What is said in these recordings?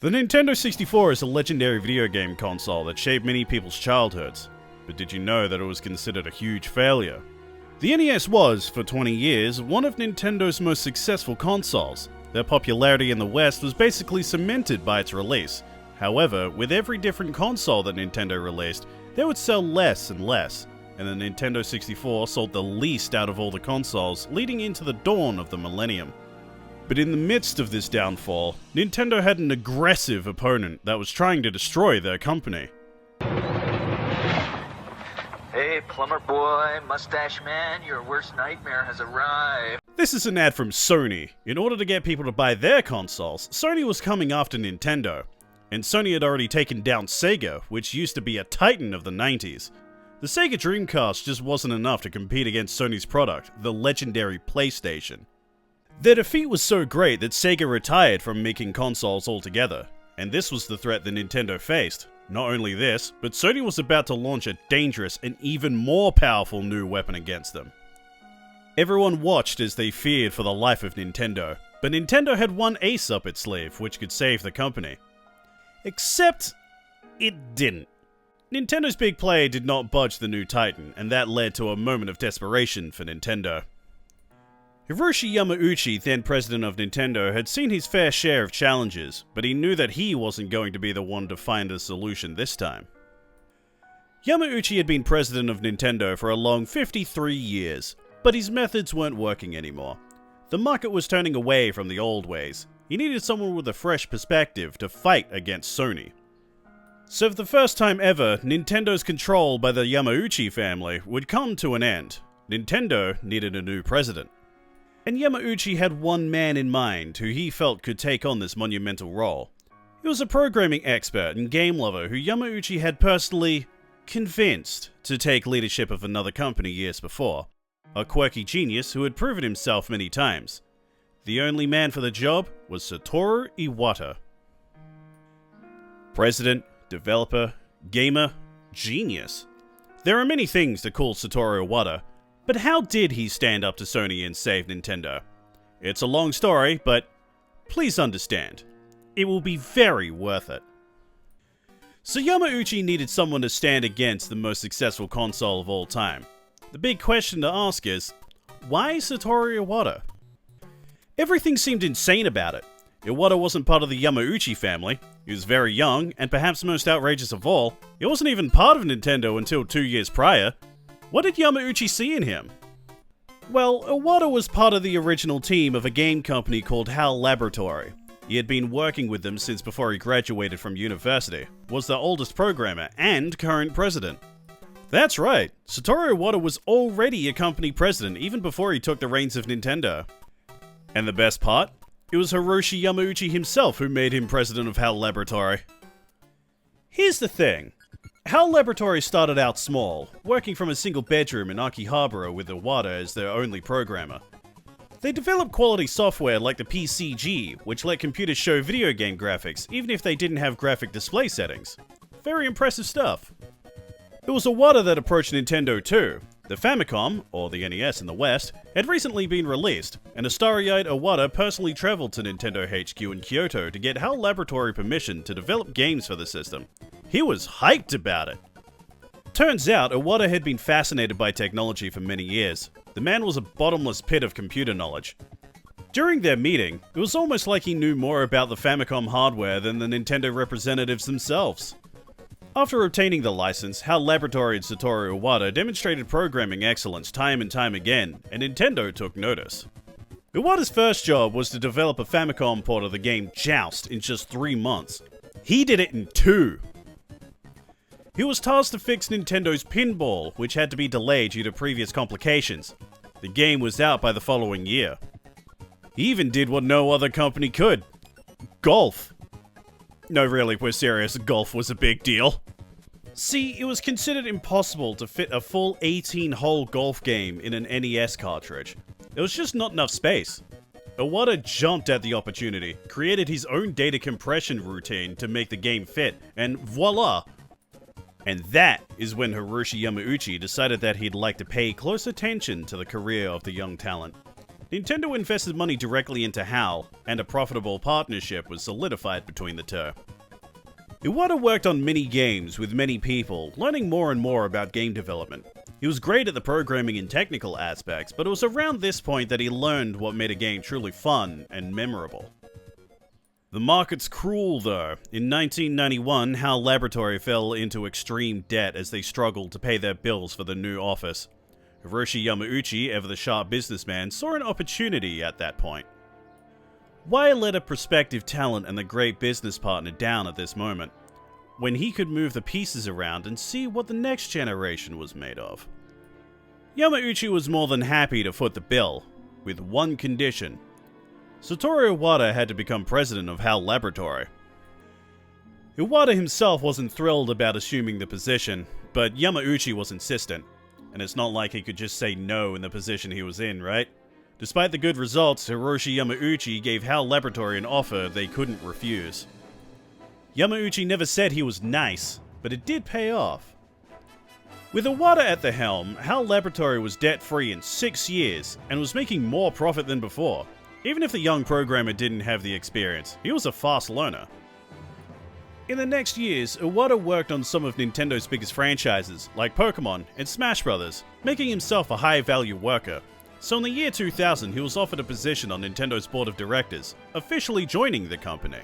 The Nintendo 64 is a legendary video game console that shaped many people's childhoods. But did you know that it was considered a huge failure? The NES was, for 20 years, one of Nintendo's most successful consoles. Their popularity in the West was basically cemented by its release. However, with every different console that Nintendo released, they would sell less and less, and the Nintendo 64 sold the least out of all the consoles, leading into the dawn of the millennium. But in the midst of this downfall, Nintendo had an aggressive opponent that was trying to destroy their company. Hey, plumber boy, mustache man, your worst nightmare has arrived. This is an ad from Sony. In order to get people to buy their consoles, Sony was coming after Nintendo. And Sony had already taken down Sega, which used to be a titan of the 90s. The Sega Dreamcast just wasn't enough to compete against Sony's product, the legendary PlayStation. Their defeat was so great that Sega retired from making consoles altogether, and this was the threat that Nintendo faced. Not only this, but Sony was about to launch a dangerous and even more powerful new weapon against them. Everyone watched as they feared for the life of Nintendo, but Nintendo had one ace up its sleeve which could save the company. Except, it didn't. Nintendo's big player did not budge the new titan, and that led to a moment of desperation for Nintendo. Hiroshi Yamauchi, then president of Nintendo, had seen his fair share of challenges, but he knew that he wasn't going to be the one to find a solution this time. Yamauchi had been president of Nintendo for a long 53 years, but his methods weren't working anymore. The market was turning away from the old ways. He needed someone with a fresh perspective to fight against Sony. So for the first time ever, Nintendo's control by the Yamauchi family would come to an end. Nintendo needed a new president. And Yamauchi had one man in mind who he felt could take on this monumental role. He was a programming expert and game lover who Yamauchi had personally convinced to take leadership of another company years before. A quirky genius who had proven himself many times. The only man for the job was Satoru Iwata. President, developer, gamer, genius. There are many things to call Satoru Iwata, but how did he stand up to Sony and save Nintendo? It's a long story, but please understand, it will be very worth it. So Yamauchi needed someone to stand against the most successful console of all time. The big question to ask is, why Satoru Iwata? Everything seemed insane about it. Iwata wasn't part of the Yamauchi family, he was very young, and perhaps most outrageous of all, he wasn't even part of Nintendo until 2 years prior. What did Yamauchi see in him? Well, Iwata was part of the original team of a game company called Hal Laboratory. He had been working with them since before he graduated from university, was their oldest programmer, and current president. That's right, Satoru Iwata was already a company president even before he took the reins of Nintendo. And the best part? It was Hiroshi Yamauchi himself who made him president of Hal Laboratory. Here's the thing. Hal Laboratory started out small, working from a single bedroom in Akihabara with Iwata as their only programmer. They developed quality software like the PCG, which let computers show video game graphics even if they didn't have graphic display settings. Very impressive stuff. It was Iwata that approached Nintendo too. The Famicom, or the NES in the West, had recently been released, and a starry-eyed Iwata personally traveled to Nintendo HQ in Kyoto to get Hal Laboratory permission to develop games for the system. He was hyped about it. Turns out, Iwata had been fascinated by technology for many years. The man was a bottomless pit of computer knowledge. During their meeting, it was almost like he knew more about the Famicom hardware than the Nintendo representatives themselves. After obtaining the license, Hal Laboratory and Satoru Iwata demonstrated programming excellence time and time again, and Nintendo took notice. Iwata's first job was to develop a Famicom port of the game Joust in just 3 months. He did it in 2. He was tasked to fix Nintendo's Pinball, which had to be delayed due to previous complications. The game was out by the following year. He even did what no other company could. Golf. No, really, we're serious, golf was a big deal. See, it was considered impossible to fit a full 18-hole golf game in an NES cartridge. There was just not enough space. Iwata jumped at the opportunity, created his own data compression routine to make the game fit, and voila! And that is when Hiroshi Yamauchi decided that he'd like to pay close attention to the career of the young talent. Nintendo invested money directly into HAL, and a profitable partnership was solidified between the two. Iwata worked on many games with many people, learning more and more about game development. He was great at the programming and technical aspects, but it was around this point that he learned what made a game truly fun and memorable. The market's cruel though. In 1991, Hal Laboratory fell into extreme debt as they struggled to pay their bills for the new office. Hiroshi Yamauchi, ever the sharp businessman, saw an opportunity at that point. Why let a prospective talent and a great business partner down at this moment, when he could move the pieces around and see what the next generation was made of? Yamauchi was more than happy to foot the bill, with one condition. Satoru Iwata had to become president of HAL Laboratory. Iwata himself wasn't thrilled about assuming the position, but Yamauchi was insistent. And it's not like he could just say no in the position he was in, right? Despite the good results, Hiroshi Yamauchi gave HAL Laboratory an offer they couldn't refuse. Yamauchi never said he was nice, but it did pay off. With Iwata at the helm, HAL Laboratory was debt-free in 6 years, and was making more profit than before. Even if the young programmer didn't have the experience, he was a fast learner. In the next years, Iwata worked on some of Nintendo's biggest franchises, like Pokemon and Smash Bros., making himself a high-value worker. So in the year 2000, he was offered a position on Nintendo's board of directors, officially joining the company.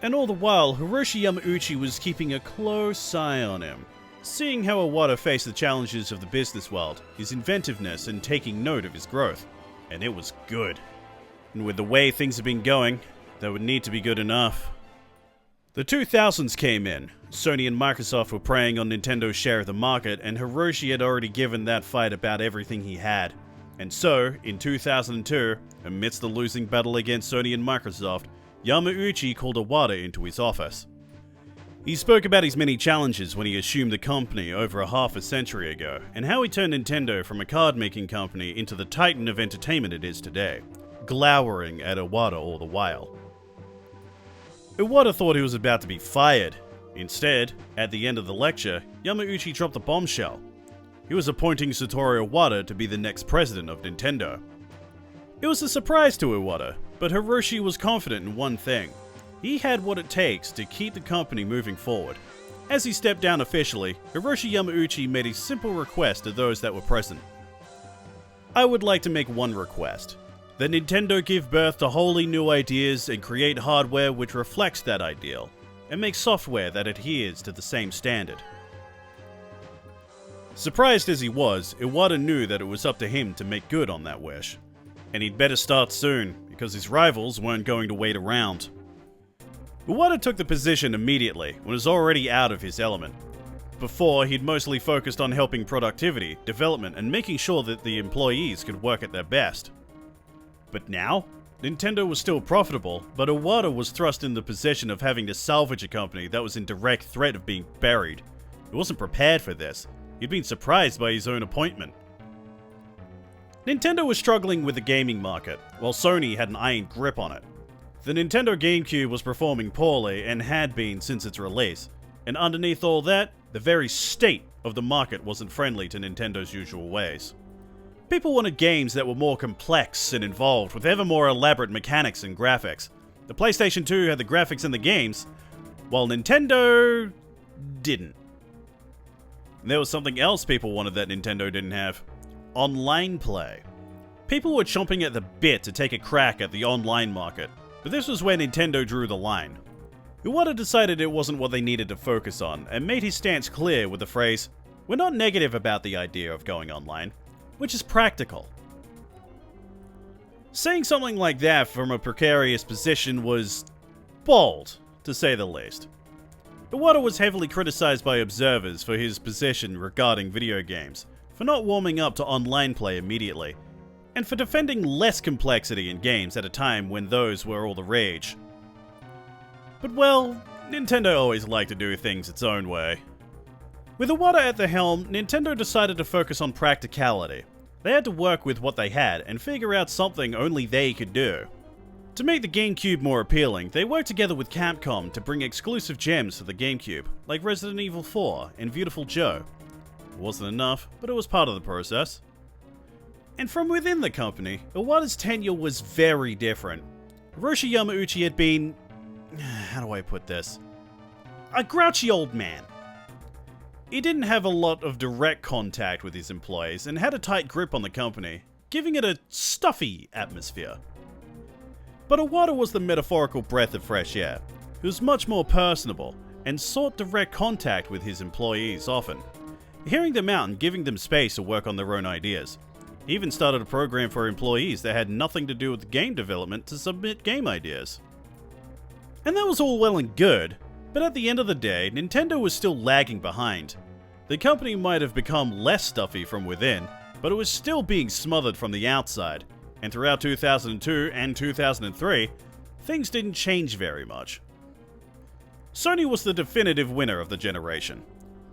And all the while, Hiroshi Yamauchi was keeping a close eye on him, seeing how Iwata faced the challenges of the business world, his inventiveness, and taking note of his growth. And it was good. And with the way things have been going, that would need to be good enough. The 2000s came in. Sony and Microsoft were preying on Nintendo's share of the market, and Hiroshi had already given that fight about everything he had. And so, in 2002, amidst the losing battle against Sony and Microsoft, Yamauchi called Iwata into his office. He spoke about his many challenges when he assumed the company over a half a century ago, and how he turned Nintendo from a card-making company into the titan of entertainment it is today, glowering at Iwata all the while. Iwata thought he was about to be fired. Instead, at the end of the lecture, Yamauchi dropped the bombshell. He was appointing Satoru Iwata to be the next president of Nintendo. It was a surprise to Iwata, but Hiroshi was confident in one thing. He had what it takes to keep the company moving forward. As he stepped down officially, Hiroshi Yamauchi made a simple request to those that were present. I would like to make one request. That Nintendo give birth to wholly new ideas and create hardware which reflects that ideal, and make software that adheres to the same standard. Surprised as he was, Iwata knew that it was up to him to make good on that wish. And he'd better start soon, because his rivals weren't going to wait around. Iwata took the position immediately, when it was already out of his element. Before, he'd mostly focused on helping productivity, development, and making sure that the employees could work at their best. But now, Nintendo was still profitable, but Iwata was thrust in the position of having to salvage a company that was in direct threat of being buried. He wasn't prepared for this. He'd been surprised by his own appointment. Nintendo was struggling with the gaming market, while Sony had an iron grip on it. The Nintendo GameCube was performing poorly and had been since its release, and underneath all that, the very state of the market wasn't friendly to Nintendo's usual ways. People wanted games that were more complex and involved, with ever more elaborate mechanics and graphics. The PlayStation 2 had the graphics and the games, while Nintendo didn't. And there was something else people wanted that Nintendo didn't have. Online play. People were chomping at the bit to take a crack at the online market, but this was where Nintendo drew the line. Iwata decided it wasn't what they needed to focus on, and made his stance clear with the phrase, "We're not negative about the idea of going online. Which is practical." Saying something like that from a precarious position was bold, to say the least. Iwata was heavily criticized by observers for his position regarding video games, for not warming up to online play immediately, and for defending less complexity in games at a time when those were all the rage. But well, Nintendo always liked to do things its own way. With Iwata at the helm, Nintendo decided to focus on practicality. They had to work with what they had and figure out something only they could do. To make the GameCube more appealing, they worked together with Capcom to bring exclusive gems to the GameCube, like Resident Evil 4 and Beautiful Joe. It wasn't enough, but it was part of the process. And from within the company, Iwata's tenure was very different. Hiroshi Yamauchi had been... how do I put this? A grouchy old man. He didn't have a lot of direct contact with his employees and had a tight grip on the company, giving it a stuffy atmosphere. But Iwata was the metaphorical breath of fresh air. He was much more personable and sought direct contact with his employees often, hearing them out and giving them space to work on their own ideas. He even started a program for employees that had nothing to do with game development to submit game ideas. And that was all well and good, but at the end of the day, Nintendo was still lagging behind. The company might have become less stuffy from within, but it was still being smothered from the outside, and throughout 2002 and 2003, things didn't change very much. Sony was the definitive winner of the generation,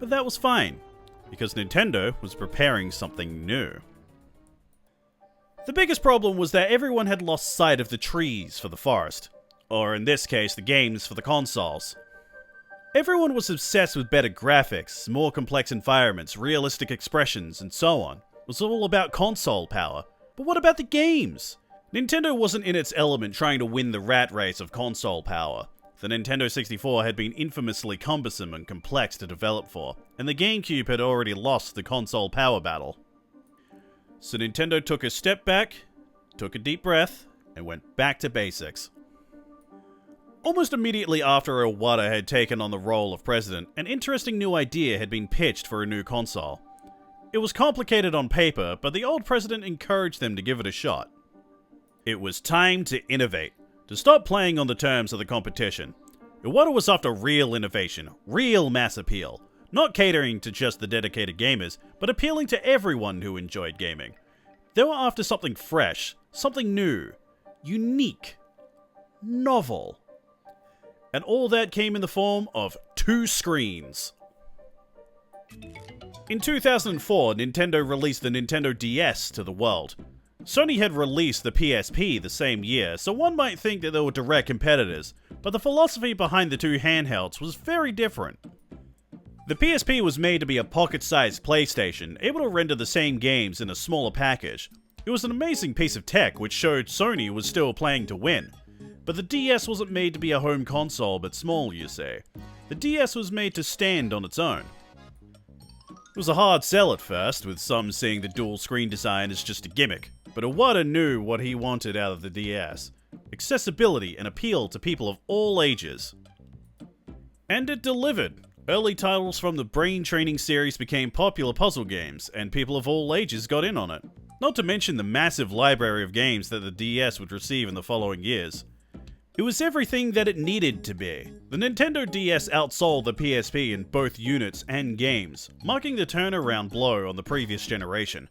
but that was fine, because Nintendo was preparing something new. The biggest problem was that everyone had lost sight of the trees for the forest, or in this case, the games for the consoles. Everyone was obsessed with better graphics, more complex environments, realistic expressions, and so on. It was all about console power. But what about the games? Nintendo wasn't in its element trying to win the rat race of console power. The Nintendo 64 had been infamously cumbersome and complex to develop for, and the GameCube had already lost the console power battle. So Nintendo took a step back, took a deep breath, and went back to basics. Almost immediately after Iwata had taken on the role of president, an interesting new idea had been pitched for a new console. It was complicated on paper, but the old president encouraged them to give it a shot. It was time to innovate, to stop playing on the terms of the competition. Iwata was after real innovation, real mass appeal, not catering to just the dedicated gamers, but appealing to everyone who enjoyed gaming. They were after something fresh, something new, unique, novel. And all that came in the form of 2 screens. In 2004, Nintendo released the Nintendo DS to the world. Sony had released the PSP the same year, so one might think that they were direct competitors, but the philosophy behind the 2 handhelds was very different. The PSP was made to be a pocket-sized PlayStation, able to render the same games in a smaller package. It was an amazing piece of tech which showed Sony was still playing to win. But the DS wasn't made to be a home console but small, you see. The DS was made to stand on its own. It was a hard sell at first, with some seeing the dual screen design as just a gimmick, but Iwata knew what he wanted out of the DS. Accessibility and appeal to people of all ages. And it delivered. Early titles from the Brain Training series became popular puzzle games, and people of all ages got in on it. Not to mention the massive library of games that the DS would receive in the following years. It was everything that it needed to be. The Nintendo DS outsold the PSP in both units and games, marking the turnaround blow on the previous generation.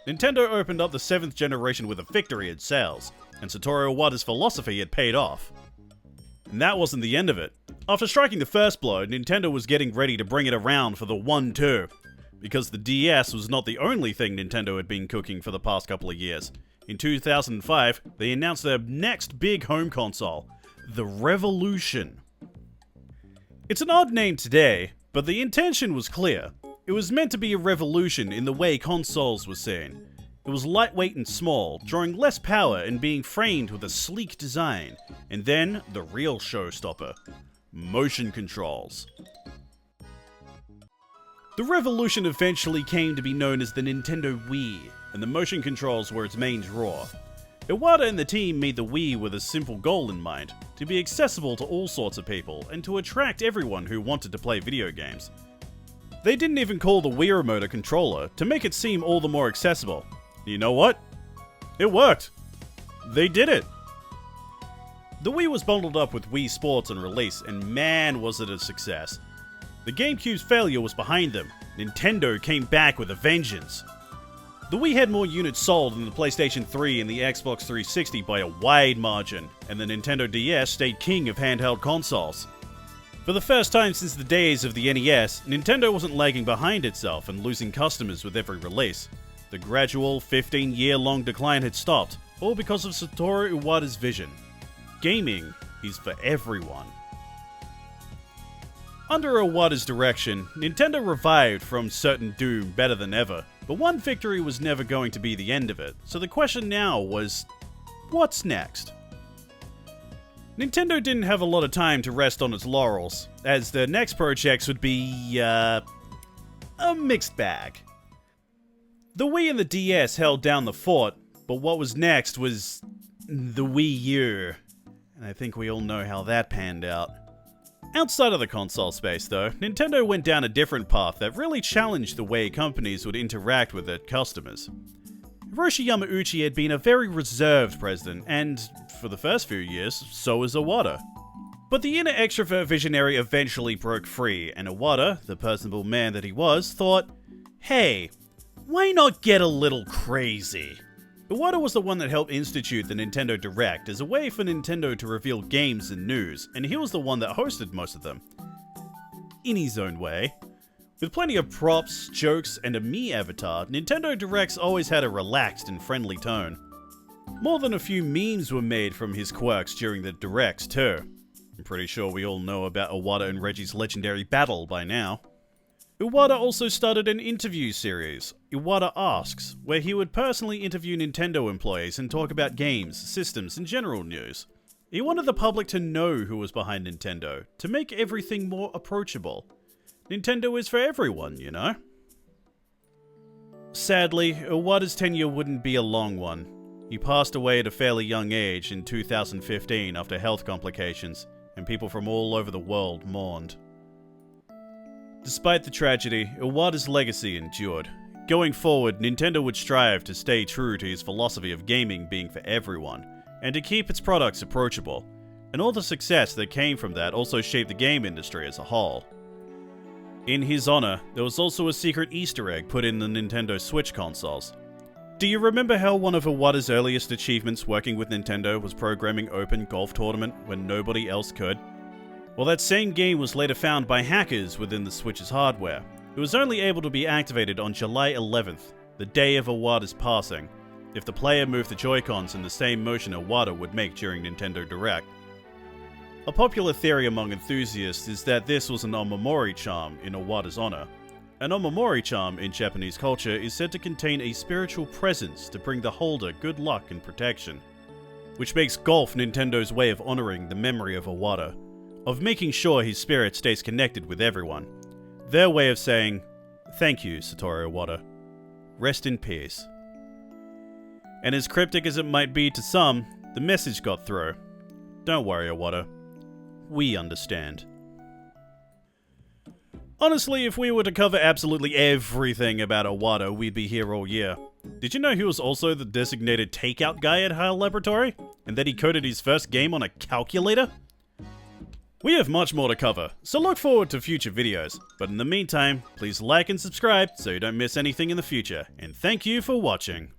Nintendo opened up the 7th generation with a victory in sales, and Satoru Iwata's philosophy had paid off. And that wasn't the end of it. After striking the first blow, Nintendo was getting ready to bring it around for the 1-2, because the DS was not the only thing Nintendo had been cooking for the past couple of years. In 2005, they announced their next big home console, the Revolution. It's an odd name today, but the intention was clear. It was meant to be a revolution in the way consoles were seen. It was lightweight and small, drawing less power and being framed with a sleek design. And then, the real showstopper. Motion controls. The Revolution eventually came to be known as the Nintendo Wii, and the motion controls were its main draw. Iwata and the team made the Wii with a simple goal in mind, to be accessible to all sorts of people, and to attract everyone who wanted to play video games. They didn't even call the Wii Remote a controller, to make it seem all the more accessible. You know what? It worked! They did it! The Wii was bundled up with Wii Sports on release, and man was it a success. The GameCube's failure was behind them. Nintendo came back with a vengeance. The Wii had more units sold than the PlayStation 3 and the Xbox 360 by a wide margin, and the Nintendo DS stayed king of handheld consoles. For the first time since the days of the NES, Nintendo wasn't lagging behind itself and losing customers with every release. The gradual 15-year-long decline had stopped, all because of Satoru Iwata's vision. Gaming is for everyone. Under Iwata's direction, Nintendo revived from certain doom better than ever. But one victory was never going to be the end of it, so the question now was, what's next? Nintendo didn't have a lot of time to rest on its laurels, as the next projects would be, a mixed bag. The Wii and the DS held down the fort, but what was next was the Wii U, and I think we all know how that panned out. Outside of the console space, though, Nintendo went down a different path that really challenged the way companies would interact with their customers. Hiroshi Yamauchi had been a very reserved president, and, for the first few years, so was Iwata. But the inner extrovert visionary eventually broke free, and Iwata, the personable man that he was, thought, hey, why not get a little crazy? Iwata was the one that helped institute the Nintendo Direct as a way for Nintendo to reveal games and news, and he was the one that hosted most of them. In his own way. With plenty of props, jokes, and a Mii avatar, Nintendo Directs always had a relaxed and friendly tone. More than a few memes were made from his quirks during the Directs too. I'm pretty sure we all know about Iwata and Reggie's legendary battle by now. Iwata also started an interview series, Iwata Asks, where he would personally interview Nintendo employees and talk about games, systems, and general news. He wanted the public to know who was behind Nintendo, to make everything more approachable. Nintendo is for everyone, you know? Sadly, Iwata's tenure wouldn't be a long one. He passed away at a fairly young age in 2015 after health complications, and people from all over the world mourned. Despite the tragedy, Iwata's legacy endured. Going forward, Nintendo would strive to stay true to his philosophy of gaming being for everyone, and to keep its products approachable, and all the success that came from that also shaped the game industry as a whole. In his honor, there was also a secret Easter egg put in the Nintendo Switch consoles. Do you remember how one of Iwata's earliest achievements working with Nintendo was programming Open Golf Tournament when nobody else could? Well, that same game was later found by hackers within the Switch's hardware. It was only able to be activated on July 11th, the day of Iwata's passing, if the player moved the Joy-Cons in the same motion Iwata would make during Nintendo Direct. A popular theory among enthusiasts is that this was an omamori charm in Iwata's honor. An omamori charm in Japanese culture is said to contain a spiritual presence to bring the holder good luck and protection, which makes golf Nintendo's way of honoring the memory of Iwata, of making sure his spirit stays connected with everyone. Their way of saying, thank you, Satoru Iwata. Rest in peace. And as cryptic as it might be to some, the message got through. Don't worry, Iwata. We understand. Honestly, if we were to cover absolutely everything about Iwata, we'd be here all year. Did you know he was also the designated takeout guy at Hal Laboratory? And that he coded his first game on a calculator? We have much more to cover, so look forward to future videos. But in the meantime, please like and subscribe so you don't miss anything in the future, and thank you for watching.